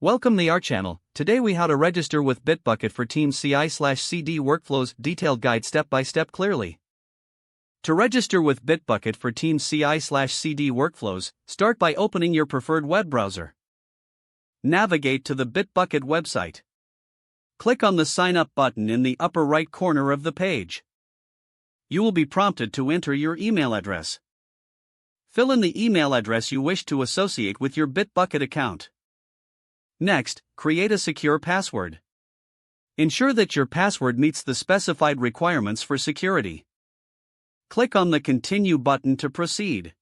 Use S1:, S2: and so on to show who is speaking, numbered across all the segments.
S1: Welcome to our channel. Today we how to register with Bitbucket for Team CI/CD workflows detailed guide step by step clearly. To register with Bitbucket for Team CI/CD workflows, start by opening your preferred web browser. Navigate to the Bitbucket website. Click on the Sign Up button in the upper right corner of the page. You will be prompted to enter your email address. Fill in the email address you wish to associate with your Bitbucket account. Next, create a secure password. Ensure that your password meets the specified requirements for security. Click on the Continue button to proceed.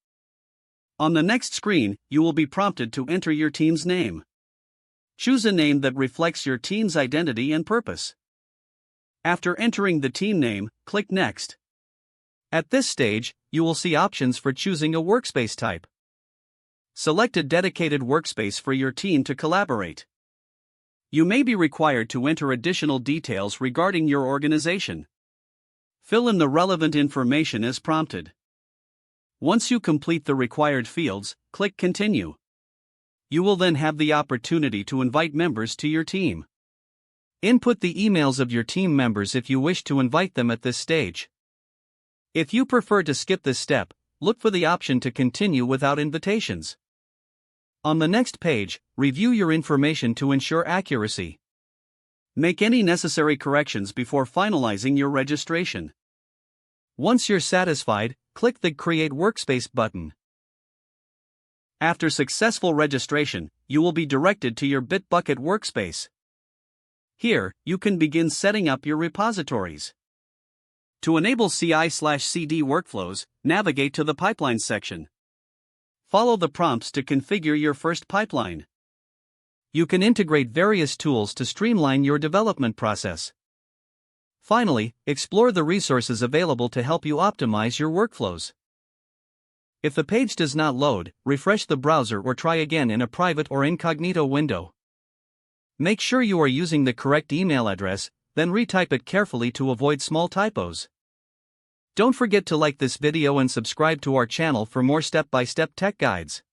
S1: On the next screen, you will be prompted to enter your team's name. Choose a name that reflects your team's identity and purpose. After entering the team name, click Next. At this stage, you will see options for choosing a workspace type. Select a dedicated workspace for your team to collaborate. You may be required to enter additional details regarding your organization. Fill in the relevant information as prompted. Once you complete the required fields, click Continue. You will then have the opportunity to invite members to your team. Input the emails of your team members if you wish to invite them at this stage. If you prefer to skip this step, look for the option to continue without invitations. On the next page, review your information to ensure accuracy. Make any necessary corrections before finalizing your registration. Once you're satisfied, click the Create Workspace button. After successful registration, you will be directed to your Bitbucket workspace. Here, you can begin setting up your repositories. To enable CI/CD workflows, navigate to the Pipelines section. Follow the prompts to configure your first pipeline. You can integrate various tools to streamline your development process. Finally, explore the resources available to help you optimize your workflows. If the page does not load, refresh the browser or try again in a private or incognito window. Make sure you are using the correct email address, then retype it carefully to avoid small typos. Don't forget to like this video and subscribe to our channel for more step-by-step tech guides.